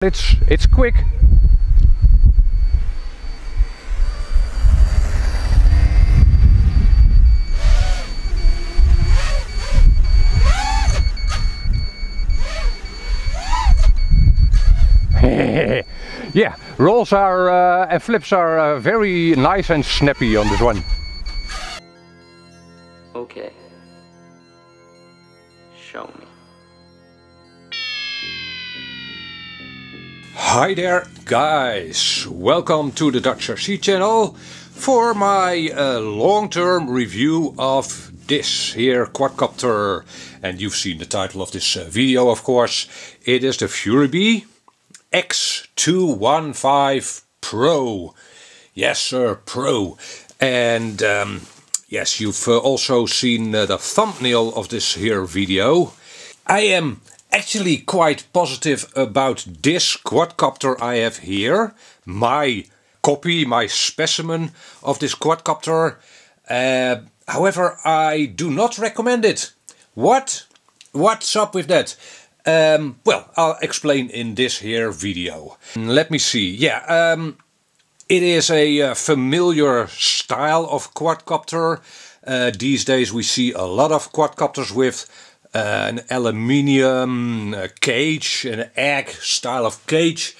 It's quick. Yeah, rolls are and flips are very nice and snappy on this one. Okay. Show me. Hi there guys, welcome to the Dutch RC channel for my long-term review of this here quadcopter. And you've seen the title of this video, of course. It is the FuriBee X215 Pro. Yes sir, Pro. And yes, you've also seen the thumbnail of this here video. I am actually quite positive about this quadcopter I have here. My copy, my specimen of this quadcopter. However, I do not recommend it. What's up with that? Well, I'll explain in this here video. Let me see. Yeah, it is a familiar style of quadcopter. These days we see a lot of quadcopters with an aluminium cage, an egg style of cage,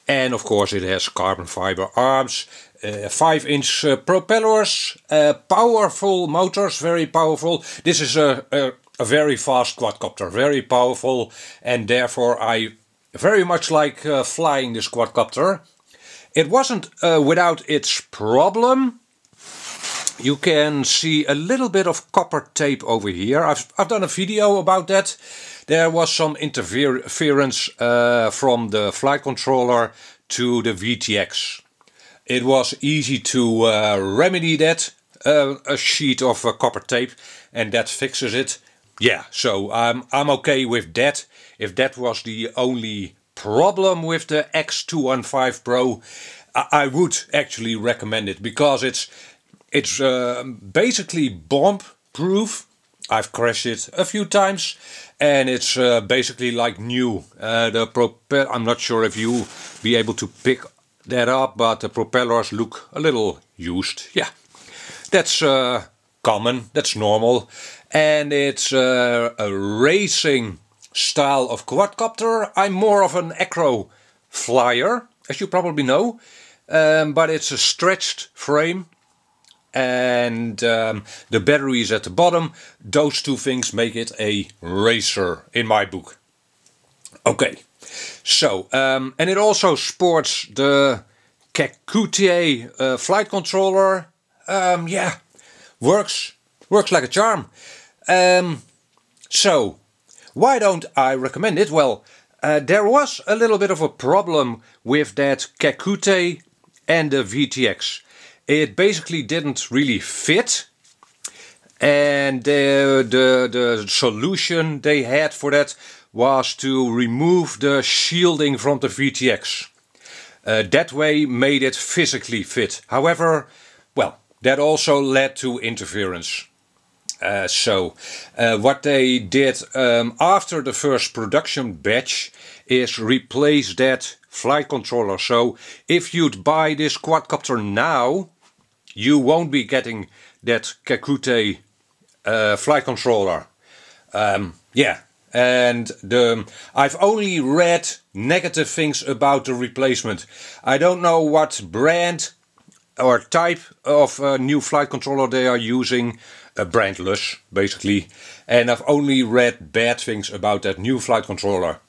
and of course it has carbon fiber arms, 5-inch propellers, powerful motors, very powerful. This is a very fast quadcopter, very powerful, and therefore I very much like flying this quadcopter. It wasn't without its problem. You can see a little bit of copper tape over here. I've done a video about that. There was some interference from the flight controller to the VTX. It was easy to remedy that, a sheet of copper tape, and that fixes it. Yeah, so I'm okay with that. If that was the only problem with the X215 Pro, I would actually recommend it, because it's basically bomb proof. I've crashed it a few times, and it's basically like new. The propeller, I'm not sure if you be able to pick that up, but the propellers look a little used. Yeah, that's common, that's normal. And it's a racing style of quadcopter. I'm more of an acro flyer, as you probably know, but it's a stretched frame. And the battery is at the bottom. Those two things make it a racer in my book. Okay, so and it also sports the Kakute flight controller. Yeah, works like a charm. So why don't I recommend it? Well, there was a little bit of a problem with that Kakute and the VTX. It basically didn't really fit, and the solution they had for that was to remove the shielding from the VTX. That way made it physically fit. However, well, that also led to interference. So what they did after the first production batch is replace that flight controller. So if you'd buy this quadcopter now, you won't be getting that Kakute flight controller. Yeah, and I've only read negative things about the replacement. I don't know what brand or type of new flight controller they are using, brandless basically, and I've only read bad things about that new flight controller.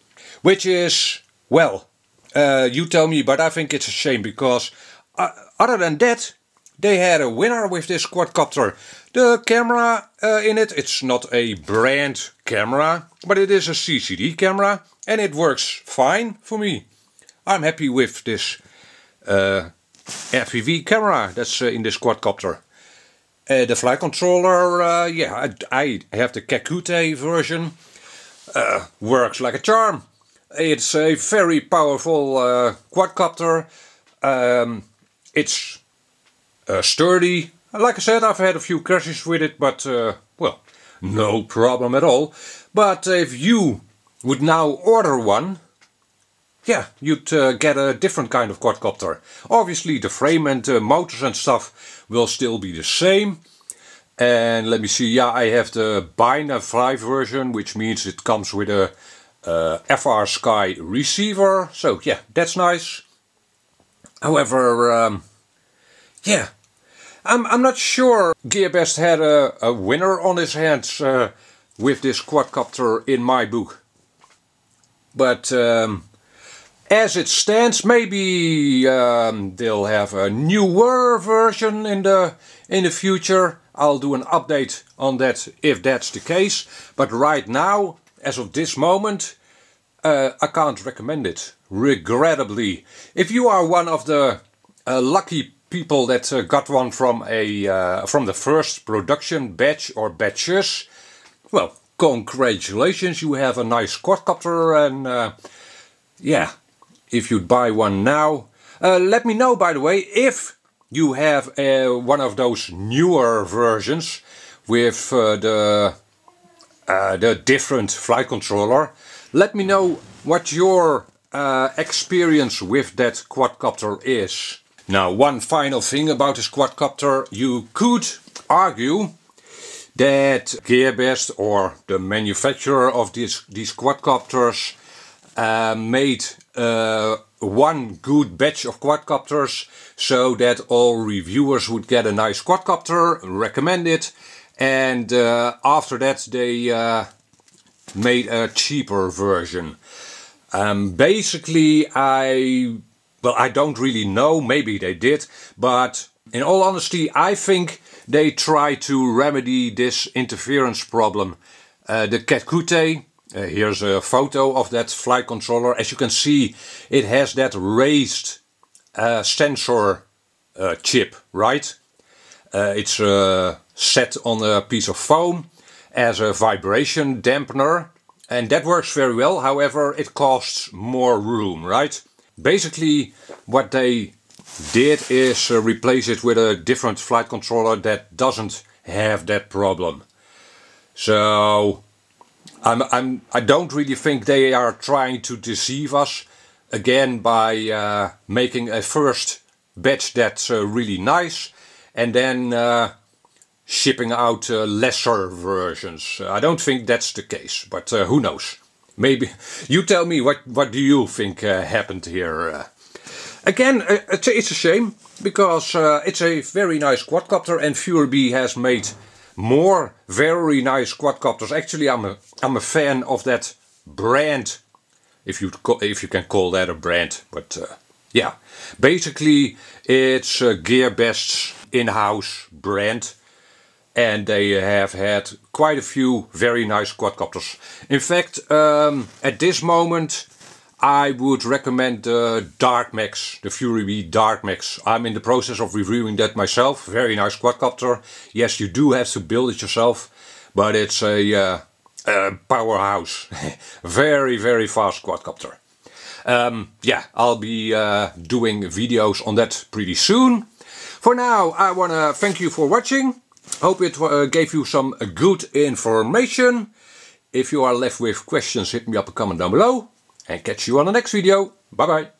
Which is, well, you tell me, but I think it's a shame, because other than that, they had a winner with this quadcopter. The camera in it, it's not a brand camera, but it is a CCD camera, and it works fine for me. I'm happy with this FPV camera that's in this quadcopter. The flight controller, yeah, I have the Kakute version. Works like a charm. It's a very powerful quadcopter. It's sturdy. Like I said, I've had a few crashes with it, but well, no problem at all. But if you would now order one yeah, you'd get a different kind of quadcopter. Obviously the frame and motors and stuff will still be the same. And let me see, yeah, I have the Betaflight version, which means it comes with a Frsky receiver. So yeah, that's nice. However, yeah, I'm not sure Gearbest had a winner on his hands with this quadcopter in my book. But as it stands, maybe they'll have a newer version in the future. I'll do an update on that if that's the case. But right now, as of this moment, I can't recommend it, regrettably. If you are one of the lucky people that got one from the first production batch or batches, well, congratulations, you have a nice quadcopter. And yeah, if you'd buy one now, let me know, by the way, if you have one of those newer versions with the different flight controller. Let me know what your experience with that quadcopter is. Now, one final thing about this quadcopter. You could argue that Gearbest, or the manufacturer of these quadcopters, made one good batch of quadcopters so that all reviewers would get a nice quadcopter, recommend it, and after that they made a cheaper version. Basically, I don't really know, maybe they did, but in all honesty I think they try to remedy this interference problem. The Kakute, here's a photo of that flight controller. As you can see, it has that raised sensor chip, right? It's set on a piece of foam as a vibration dampener, and that works very well. However, it costs more room, right? Basically, what they did is replace it with a different flight controller that doesn't have that problem. So I don't really think they are trying to deceive us again by making a first batch that's really nice and then shipping out lesser versions. I don't think that's the case, but who knows? Maybe you tell me, what do you think happened here? Again, it's a shame, because it's a very nice quadcopter, and FuriBee has made more very nice quadcopters. Actually, I'm a fan of that brand, if you can call that a brand. But yeah, basically it's Gearbest's in-house brand, and they have had quite a few very nice quadcopters. In fact, at this moment I would recommend the Darkmax, the FuriBee Darkmax. I'm in the process of reviewing that myself. Very nice quadcopter. Yes, you do have to build it yourself, but it's a powerhouse. Very, very fast quadcopter. Yeah, I'll be doing videos on that pretty soon. For now, I want to thank you for watching. Hope it gave you some good information. If you are left with questions, hit me up a comment down below. And catch you on the next video. Bye bye.